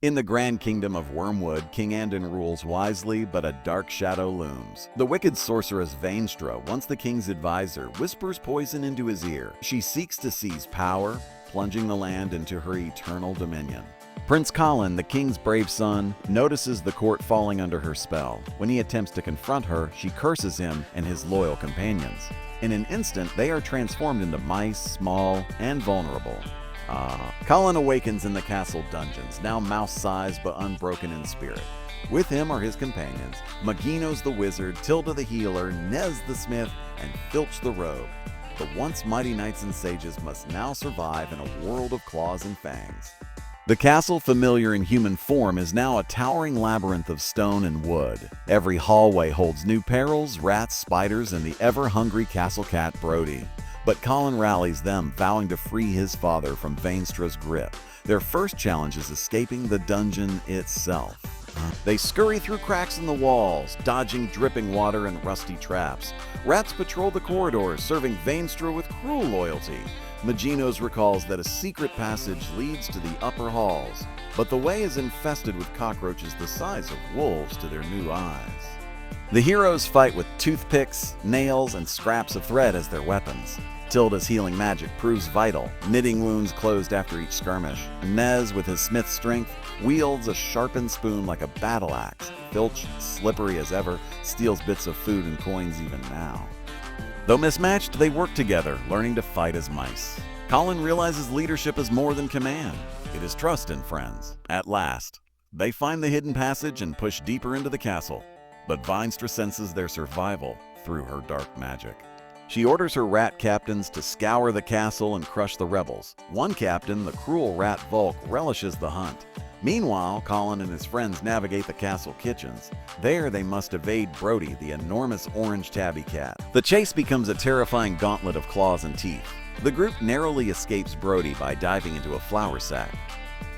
In the grand kingdom of Wormwood, King Andon rules wisely, but a dark shadow looms. The wicked sorceress Vainstra, once the king's advisor, whispers poison into his ear. She seeks to seize power, plunging the land into her eternal dominion. Prince Colin, the king's brave son, notices the court falling under her spell. When he attempts to confront her, she curses him and his loyal companions. In an instant, they are transformed into mice, small and vulnerable. Colin awakens in the castle dungeons, now mouse-sized but unbroken in spirit. With him are his companions, Maginos the wizard, Tilda the healer, Nez the smith, and Filch the rogue. The once mighty knights and sages must now survive in a world of claws and fangs. The castle, familiar in human form, is now a towering labyrinth of stone and wood. Every hallway holds new perils, rats, spiders, and the ever-hungry castle cat Brodie. But Colin rallies them, vowing to free his father from Vainstra's grip. Their first challenge is escaping the dungeon itself. They scurry through cracks in the walls, dodging dripping water and rusty traps. Rats patrol the corridors, serving Vainstra with cruel loyalty. Maginos recalls that a secret passage leads to the upper halls, but the way is infested with cockroaches the size of wolves to their new eyes. The heroes fight with toothpicks, nails, and scraps of thread as their weapons. Tilda's healing magic proves vital, knitting wounds closed after each skirmish. Nez, with his smith's strength, wields a sharpened spoon like a battle axe. Filch, slippery as ever, steals bits of food and coins even now. Though mismatched, they work together, learning to fight as mice. Colin realizes leadership is more than command. It is trust in friends. At last, they find the hidden passage and push deeper into the castle. But Vainstra senses their survival through her dark magic. She orders her rat captains to scour the castle and crush the rebels. One captain, the cruel rat Volk, relishes the hunt. Meanwhile, Colin and his friends navigate the castle kitchens. There, they must evade Brodie, the enormous orange tabby cat. The chase becomes a terrifying gauntlet of claws and teeth. The group narrowly escapes Brodie by diving into a flour sack.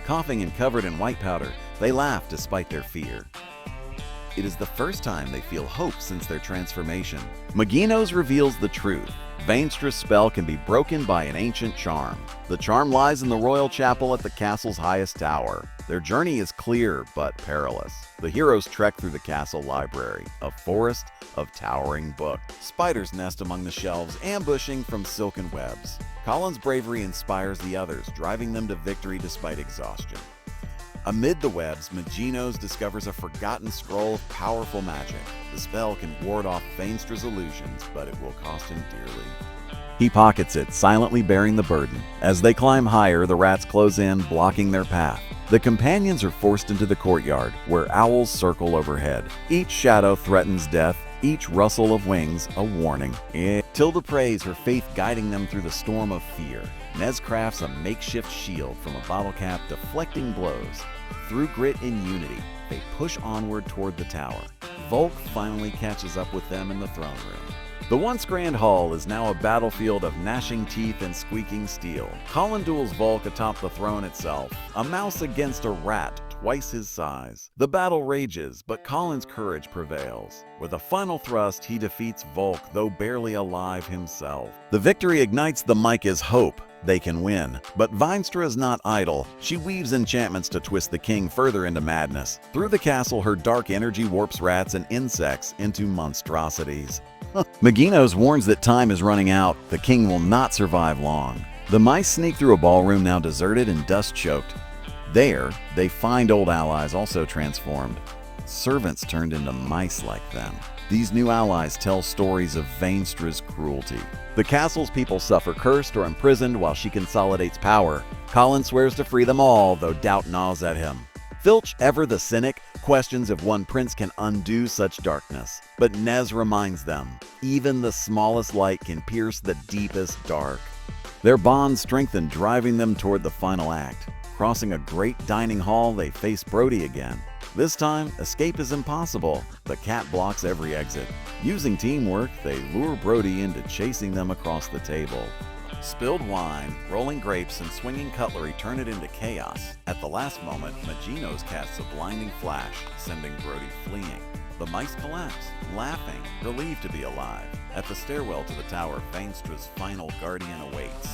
Coughing and covered in white powder, they laugh despite their fear. It is the first time they feel hope since their transformation. Maginos reveals the truth. Vainstra's spell can be broken by an ancient charm. The charm lies in the royal chapel at the castle's highest tower. Their journey is clear but perilous. The heroes trek through the castle library, a forest of towering books. Spiders nest among the shelves, ambushing from silken webs. Colin's bravery inspires the others, driving them to victory despite exhaustion. Amid the webs, Maginos discovers a forgotten scroll of powerful magic. The spell can ward off Vainstra's illusions, but it will cost him dearly. He pockets it, silently bearing the burden. As they climb higher, the rats close in, blocking their path. The companions are forced into the courtyard, where owls circle overhead. Each shadow threatens death, each rustle of wings a warning. Tilda prays, her faith guiding them through the storm of fear. Nez crafts a makeshift shield from a bottle cap, deflecting blows. Through grit and unity, they push onward toward the tower. Volk finally catches up with them in the throne room. The once grand hall is now a battlefield of gnashing teeth and squeaking steel. Colin duels Volk atop the throne itself, a mouse against a rat twice his size. The battle rages, but Colin's courage prevails. With a final thrust, he defeats Volk, though barely alive himself. The victory ignites the Micah's hope. They can win. But Vainstra is not idle. She weaves enchantments to twist the king further into madness. Through the castle, her dark energy warps rats and insects into monstrosities. Maginos warns that time is running out. The king will not survive long. The mice sneak through a ballroom now deserted and dust-choked. There, they find old allies also transformed. Servants turned into mice like them. These new allies tell stories of Vainstra's cruelty. The castle's people suffer cursed or imprisoned while she consolidates power. Colin swears to free them all, though doubt gnaws at him. Filch, ever the cynic, questions if one prince can undo such darkness. But Nez reminds them, even the smallest light can pierce the deepest dark. Their bond strengthened, driving them toward the final act. Crossing a great dining hall, they face Brodie again. This time, escape is impossible. The cat blocks every exit. Using teamwork, they lure Brodie into chasing them across the table. Spilled wine, rolling grapes, and swinging cutlery turn it into chaos. At the last moment, Maginos casts a blinding flash, sending Brodie fleeing. The mice collapse, laughing, relieved to be alive. At the stairwell to the tower, Vainstra's final guardian awaits.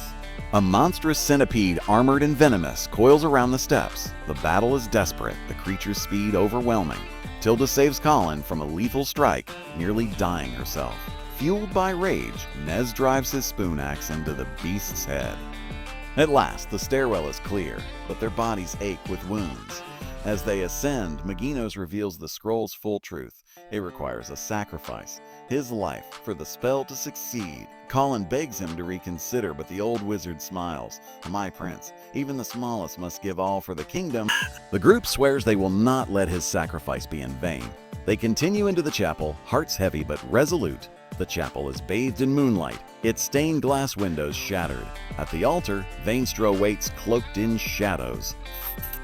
A monstrous centipede, armored and venomous, coils around the steps. The battle is desperate, the creature's speed overwhelming. Tilda saves Colin from a lethal strike, nearly dying herself. Fueled by rage, Nez drives his spoon axe into the beast's head. At last, the stairwell is clear, but their bodies ache with wounds. As they ascend, Maginos reveals the scroll's full truth. It requires a sacrifice, his life, for the spell to succeed. Colin begs him to reconsider, but the old wizard smiles. "My prince, even the smallest must give all for the kingdom." The group swears they will not let his sacrifice be in vain. They continue into the chapel, hearts heavy but resolute. The chapel is bathed in moonlight, its stained glass windows shattered. At the altar, Vainstra waits cloaked in shadows.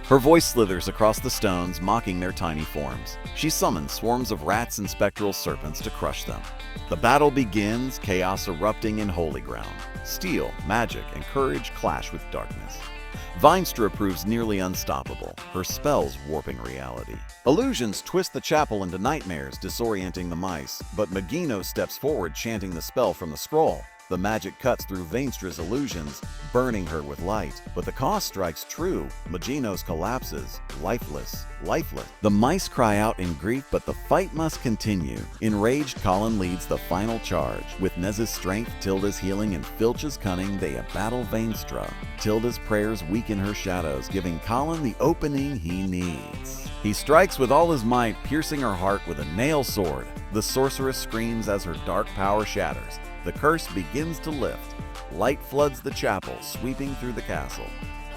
Her voice slithers across the stones, mocking their tiny forms. She summons swarms of rats and spectral serpents to crush them. The battle begins, chaos erupting in holy ground. Steel, magic, and courage clash with darkness. Vainstra proves nearly unstoppable, her spells warping reality. Illusions twist the chapel into nightmares, disorienting the mice, but Maginos steps forward, chanting the spell from the scroll. The magic cuts through Vainstra's illusions, burning her with light. But the cost strikes true. Maginos collapses, lifeless. The mice cry out in grief, but the fight must continue. Enraged, Colin leads the final charge. With Nez's strength, Tilda's healing, and Filch's cunning, they battle Vainstra. Tilda's prayers weaken her shadows, giving Colin the opening he needs. He strikes with all his might, piercing her heart with a nail sword. The sorceress screams as her dark power shatters. The curse begins to lift. Light floods the chapel, sweeping through the castle.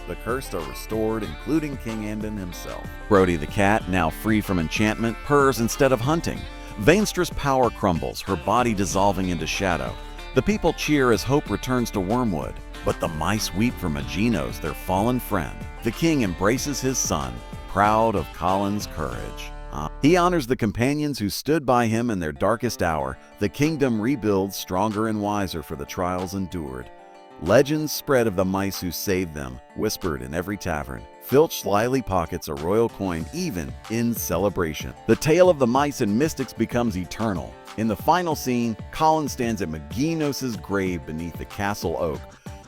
The cursed are restored, including King Andon himself. Brodie the cat, now free from enchantment, purrs instead of hunting. Vainstra's power crumbles, her body dissolving into shadow. The people cheer as hope returns to Wormwood. But the mice weep for Maginos, their fallen friend. The king embraces his son, proud of Colin's courage. He honors the companions who stood by him in their darkest hour. The kingdom rebuilds stronger and wiser for the trials endured. Legends spread of the mice who saved them, whispered in every tavern. Filch slyly pockets a royal coin even in celebration. The tale of the mice and mystics becomes eternal. In the final scene, Colin stands at Maginos' grave beneath the castle oak.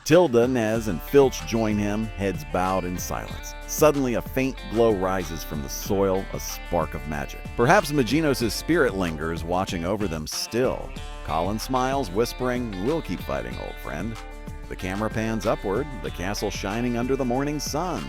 Tilda, Nez, and Filch join him, heads bowed in silence. Suddenly, a faint glow rises from the soil, a spark of magic. Perhaps Maginos' spirit lingers, watching over them still. Colin smiles, whispering, "We'll keep fighting, old friend." The camera pans upward, the castle shining under the morning sun.